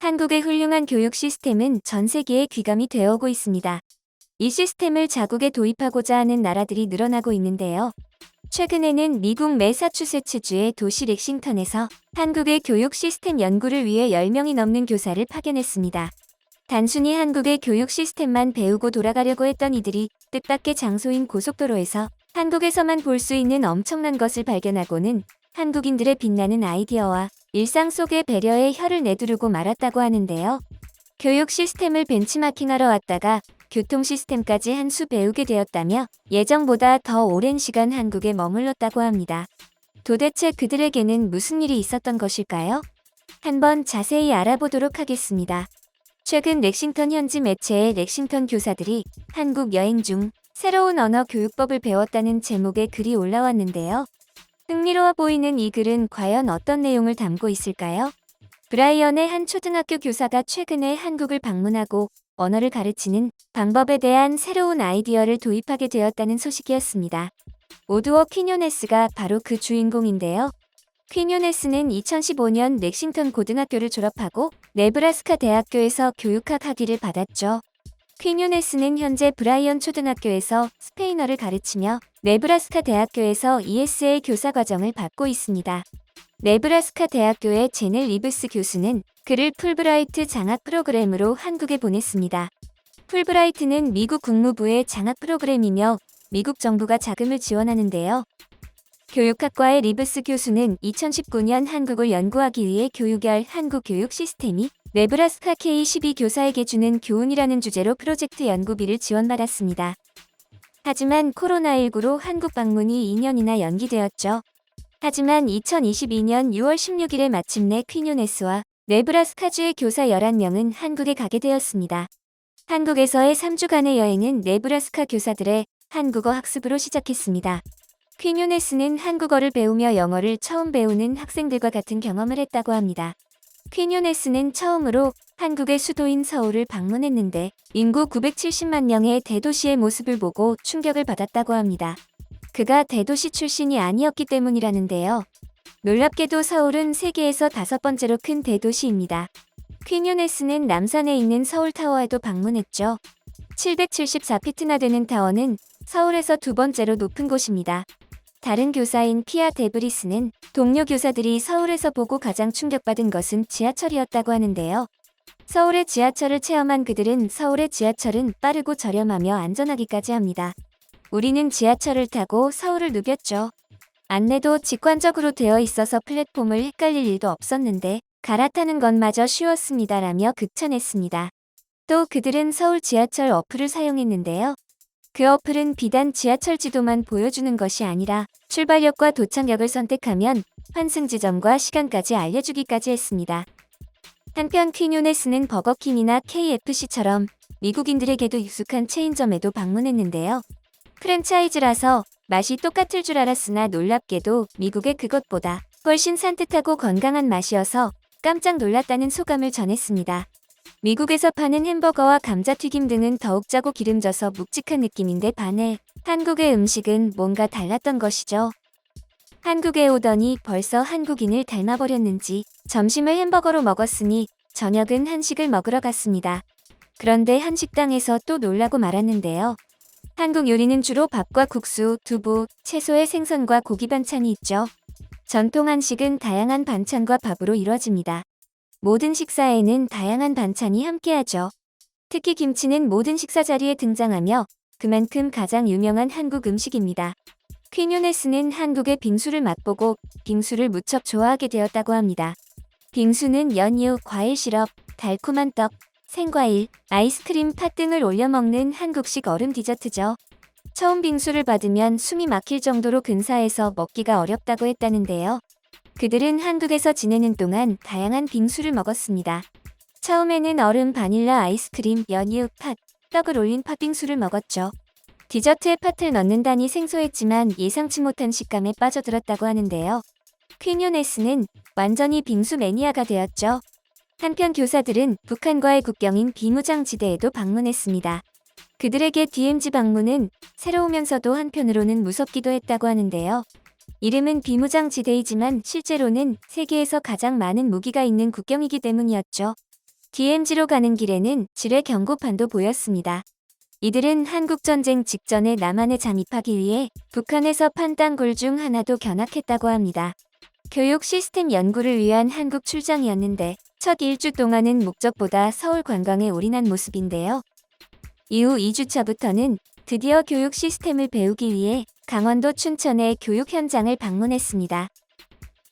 한국의 훌륭한 교육 시스템은 전 세계에 귀감이 되어오고 있습니다. 이 시스템을 자국에 도입하고자 하는 나라들이 늘어나고 있는데요. 최근에는 미국 매사추세츠주의 도시 렉싱턴에서 한국의 교육 시스템 연구를 위해 10명이 넘는 교사를 파견했습니다. 단순히 한국의 교육 시스템만 배우고 돌아가려고 했던 이들이 뜻밖의 장소인 고속도로에서 한국에서만 볼 수 있는 엄청난 것을 발견하고는 한국인들의 빛나는 아이디어와 일상 속의 배려에 혀를 내두르고 말았다고 하는데요. 교육 시스템을 벤치마킹하러 왔다가 교통 시스템까지 한 수 배우게 되었다며 예정보다 더 오랜 시간 한국에 머물렀다고 합니다. 도대체 그들에게는 무슨 일이 있었던 것일까요? 한번 자세히 알아보도록 하겠습니다. 최근 렉싱턴 현지 매체의 렉싱턴 교사들이 한국 여행 중 새로운 언어 교육법을 배웠다는 제목의 글이 올라왔는데요. 흥미로워 보이는 이 글은 과연 어떤 내용을 담고 있을까요? 브라이언의 한 초등학교 교사가 최근에 한국을 방문하고 언어를 가르치는 방법에 대한 새로운 아이디어를 도입하게 되었다는 소식이었습니다. 오드워 퀴뇨네스가 바로 그 주인공인데요. 퀴뇨네스는 2015년 렉싱턴 고등학교를 졸업하고 네브라스카 대학교에서 교육학 학위를 받았죠. 퀴뇨네스는 현재 브라이언 초등학교에서 스페인어를 가르치며 네브라스카 대학교에서 ESL 교사 과정을 받고 있습니다. 네브라스카 대학교의 제넬 리브스 교수는 그를 풀브라이트 장학 프로그램으로 한국에 보냈습니다. 풀브라이트는 미국 국무부의 장학 프로그램이며 미국 정부가 자금을 지원하는데요. 교육학과의 리브스 교수는 2019년 한국을 연구하기 위해 교육열 한국 교육 시스템이 네브라스카 K-12 교사에게 주는 교훈이라는 주제로 프로젝트 연구비를 지원받았습니다. 하지만 코로나19로 한국 방문이 2년이나 연기되었죠. 하지만 2022년 6월 16일에 마침내 퀴뇨네스와 네브라스카주의 교사 11명은 한국에 가게 되었습니다. 한국에서의 3주간의 여행은 네브라스카 교사들의 한국어 학습으로 시작했습니다. 퀴뇨네스는 한국어를 배우며 영어를 처음 배우는 학생들과 같은 경험을 했다고 합니다. 퀴뇨네스는 처음으로 한국의 수도인 서울을 방문했는데 인구 970만 명의 대도시의 모습을 보고 충격을 받았다고 합니다. 그가 대도시 출신이 아니었기 때문이라는데요. 놀랍게도 서울은 세계에서 5번째로 큰 대도시입니다. 퀴뇨네스는 남산에 있는 서울타워에도 방문했죠. 774피트나 되는 타워는 서울에서 2번째로 높은 곳입니다. 다른 교사인 피아 데브리스는 동료 교사들이 서울에서 보고 가장 충격받은 것은 지하철이었다고 하는데요. 서울의 지하철을 체험한 그들은 서울의 지하철은 빠르고 저렴하며 안전하기까지 합니다. 우리는 지하철을 타고 서울을 누볐죠. 안내도 직관적으로 되어 있어서 플랫폼을 헷갈릴 일도 없었는데 갈아타는 것마저 쉬웠습니다라며 극찬했습니다. 또 그들은 서울 지하철 어플을 사용했는데요. 그 어플은 비단 지하철 지도만 보여주는 것이 아니라 출발역과 도착역을 선택하면 환승 지점과 시간까지 알려주기까지 했습니다. 한편 퀴뇨네스는 버거킹이나 KFC처럼 미국인들에게도 익숙한 체인점에도 방문했는데요. 프랜차이즈라서 맛이 똑같을 줄 알았으나 놀랍게도 미국의 그것보다 훨씬 산뜻하고 건강한 맛이어서 깜짝 놀랐다는 소감을 전했습니다. 미국에서 파는 햄버거와 감자튀김 등은 더욱 짜고 기름져서 묵직한 느낌인데 반해 한국의 음식은 뭔가 달랐던 것이죠. 한국에 오더니 벌써 한국인을 닮아버렸는지 점심을 햄버거로 먹었으니 저녁은 한식을 먹으러 갔습니다. 그런데 한식당에서 또 놀라고 말았는데요. 한국 요리는 주로 밥과 국수, 두부, 채소의 생선과 고기 반찬이 있죠. 전통 한식은 다양한 반찬과 밥으로 이루어집니다. 모든 식사에는 다양한 반찬이 함께하죠. 특히 김치는 모든 식사 자리에 등장하며 그만큼 가장 유명한 한국 음식입니다. 퀴뇨네스는 한국의 빙수를 맛보고 빙수를 무척 좋아하게 되었다고 합니다. 빙수는 연유, 과일 시럽, 달콤한 떡, 생과일, 아이스크림, 팥 등을 올려 먹는 한국식 얼음 디저트죠. 처음 빙수를 받으면 숨이 막힐 정도로 근사해서 먹기가 어렵다고 했다는데요. 그들은 한국에서 지내는 동안 다양한 빙수를 먹었습니다. 처음에는 얼음, 바닐라, 아이스크림, 연유, 팥, 떡을 올린 팥빙수를 먹었죠. 디저트에 팥을 넣는다니 생소했지만 예상치 못한 식감에 빠져들었다고 하는데요. 퀴뇨네스는 완전히 빙수 매니아가 되었죠. 한편 교사들은 북한과의 국경인 비무장지대에도 방문했습니다. 그들에게 DMZ 방문은 새로우면서도 한편으로는 무섭기도 했다고 하는데요. 이름은 비무장지대이지만 실제로는 세계에서 가장 많은 무기가 있는 국경이기 때문이었죠. DMZ로 가는 길에는 지뢰 경고판도 보였습니다. 이들은 한국전쟁 직전에 남한에 잠입하기 위해 북한에서 판단 골 중 하나도 견학했다고 합니다. 교육 시스템 연구를 위한 한국 출장이었는데 첫 일주 동안은 목적보다 서울 관광에 올인한 모습인데요. 이후 2주차부터는 드디어 교육 시스템을 배우기 위해 강원도 춘천의 교육 현장을 방문했습니다.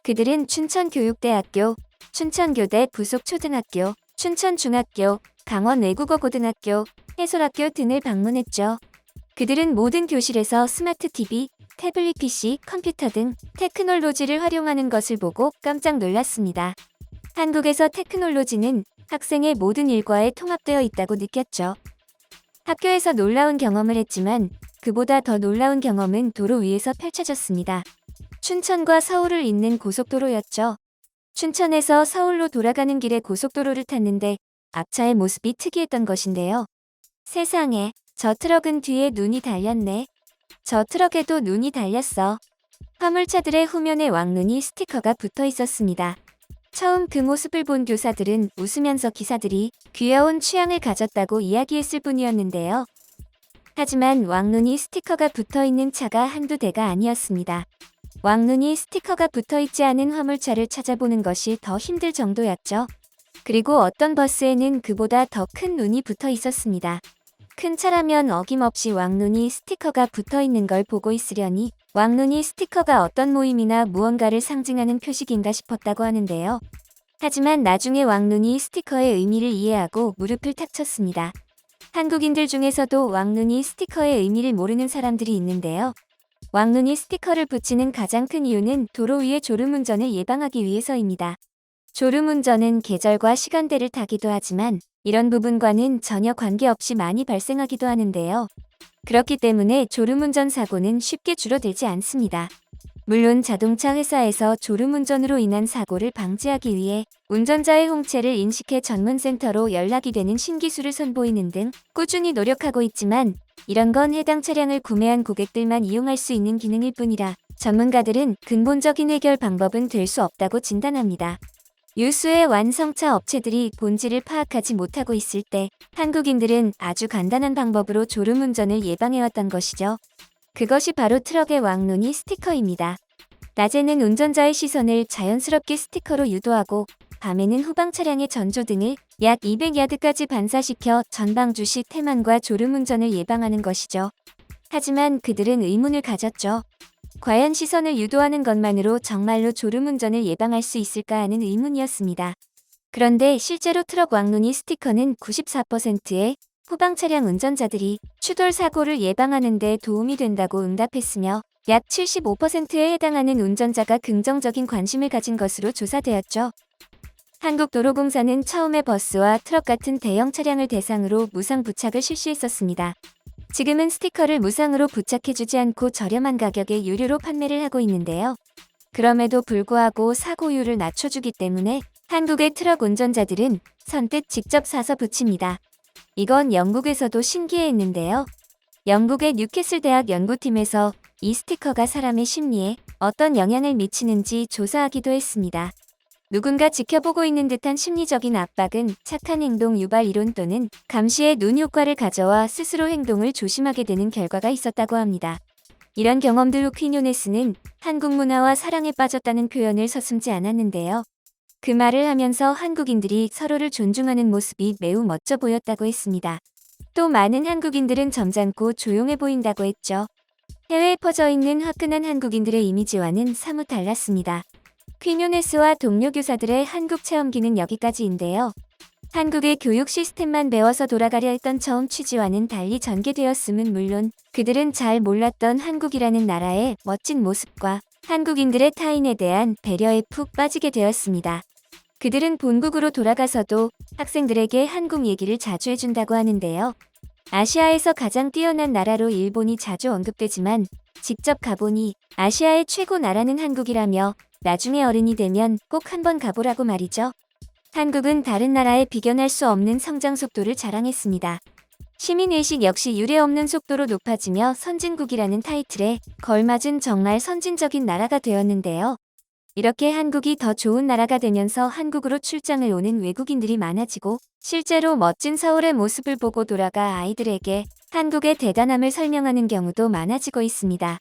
그들은 춘천교육대학교, 춘천교대 부속초등학교, 춘천중학교, 강원 외국어 고등학교, 해솔학교 등을 방문했죠. 그들은 모든 교실에서 스마트 TV, 태블릿 PC, 컴퓨터 등 테크놀로지를 활용하는 것을 보고 깜짝 놀랐습니다. 한국에서 테크놀로지는 학생의 모든 일과에 통합되어 있다고 느꼈죠. 학교에서 놀라운 경험을 했지만 그보다 더 놀라운 경험은 도로 위에서 펼쳐졌습니다. 춘천과 서울을 잇는 고속도로였죠. 춘천에서 서울로 돌아가는 길에 고속도로를 탔는데 앞차의 모습이 특이했던 것인데요. 세상에, 저 트럭은 뒤에 눈이 달렸네. 저 트럭에도 눈이 달렸어. 화물차들의 후면에 왕눈이 스티커가 붙어 있었습니다. 처음 그 모습을 본 교사들은 웃으면서 기사들이 귀여운 취향을 가졌다고 이야기했을 뿐이었는데요. 하지만 왕눈이 스티커가 붙어 있는 차가 한두 대가 아니었습니다. 왕눈이 스티커가 붙어 있지 않은 화물차를 찾아보는 것이 더 힘들 정도였죠. 그리고 어떤 버스에는 그보다 더 큰 눈이 붙어 있었습니다. 큰 차라면 어김없이 왕눈이 스티커가 붙어 있는 걸 보고 있으려니 왕눈이 스티커가 어떤 모임이나 무언가를 상징하는 표식인가 싶었다고 하는데요. 하지만 나중에 왕눈이 스티커의 의미를 이해하고 무릎을 탁 쳤습니다. 한국인들 중에서도 왕눈이 스티커의 의미를 모르는 사람들이 있는데요. 왕눈이 스티커를 붙이는 가장 큰 이유는 도로 위의 졸음운전을 예방하기 위해서입니다. 졸음운전은 계절과 시간대를 타기도 하지만 이런 부분과는 전혀 관계없이 많이 발생하기도 하는데요. 그렇기 때문에 졸음운전 사고는 쉽게 줄어들지 않습니다. 물론 자동차 회사에서 졸음운전으로 인한 사고를 방지하기 위해 운전자의 홍채를 인식해 전문센터로 연락이 되는 신기술을 선보이는 등 꾸준히 노력하고 있지만 이런 건 해당 차량을 구매한 고객들만 이용할 수 있는 기능일 뿐이라 전문가들은 근본적인 해결 방법은 될 수 없다고 진단합니다. 유수의 완성차 업체들이 본질을 파악하지 못하고 있을 때 한국인들은 아주 간단한 방법으로 졸음운전을 예방해왔던 것이죠. 그것이 바로 트럭의 왕눈이 스티커입니다. 낮에는 운전자의 시선을 자연스럽게 스티커로 유도하고 밤에는 후방 차량의 전조등을 약 200야드까지 반사시켜 전방주시 태만과 졸음운전을 예방하는 것이죠. 하지만 그들은 의문을 가졌죠. 과연 시선을 유도하는 것만으로 정말로 졸음운전을 예방할 수 있을까 하는 의문이었습니다. 그런데 실제로 트럭 왕눈이 스티커는 94%의 후방 차량 운전자들이 추돌 사고를 예방하는 데 도움이 된다고 응답했으며 약 75%에 해당하는 운전자가 긍정적인 관심을 가진 것으로 조사되었죠. 한국도로공사는 처음에 버스와 트럭 같은 대형 차량을 대상으로 무상 부착을 실시했었습니다. 지금은 스티커를 무상으로 부착해주지 않고 저렴한 가격에 유료로 판매를 하고 있는데요. 그럼에도 불구하고 사고율을 낮춰주기 때문에 한국의 트럭 운전자들은 선뜻 직접 사서 붙입니다. 이건 영국에서도 신기해했는데요. 영국의 뉴캐슬 대학 연구팀에서 이 스티커가 사람의 심리에 어떤 영향을 미치는지 조사하기도 했습니다. 누군가 지켜보고 있는 듯한 심리적인 압박은 착한 행동 유발 이론 또는 감시의 눈 효과를 가져와 스스로 행동을 조심하게 되는 결과가 있었다고 합니다. 이런 경험들 후 퀴뇨네스는 한국 문화와 사랑에 빠졌다는 표현을 서슴지 않았는데요. 그 말을 하면서 한국인들이 서로를 존중하는 모습이 매우 멋져 보였다고 했습니다. 또 많은 한국인들은 점잖고 조용해 보인다고 했죠. 해외에 퍼져 있는 화끈한 한국인들의 이미지와는 사뭇 달랐습니다. 퀴뇨네스와 동료 교사들의 한국 체험기는 여기까지인데요. 한국의 교육 시스템만 배워서 돌아가려 했던 처음 취지와는 달리 전개되었음은 물론 그들은 잘 몰랐던 한국이라는 나라의 멋진 모습과 한국인들의 타인에 대한 배려에 푹 빠지게 되었습니다. 그들은 본국으로 돌아가서도 학생들에게 한국 얘기를 자주 해준다고 하는데요. 아시아에서 가장 뛰어난 나라로 일본이 자주 언급되지만 직접 가보니 아시아의 최고 나라는 한국이라며 나중에 어른이 되면 꼭 한번 가보라고 말이죠. 한국은 다른 나라에 비견할 수 없는 성장 속도를 자랑했습니다. 시민의식 역시 유례없는 속도로 높아지며 선진국이라는 타이틀에 걸맞은 정말 선진적인 나라가 되었는데요. 이렇게 한국이 더 좋은 나라가 되면서 한국으로 출장을 오는 외국인들이 많아지고 실제로 멋진 서울의 모습을 보고 돌아가 아이들에게 한국의 대단함을 설명하는 경우도 많아지고 있습니다.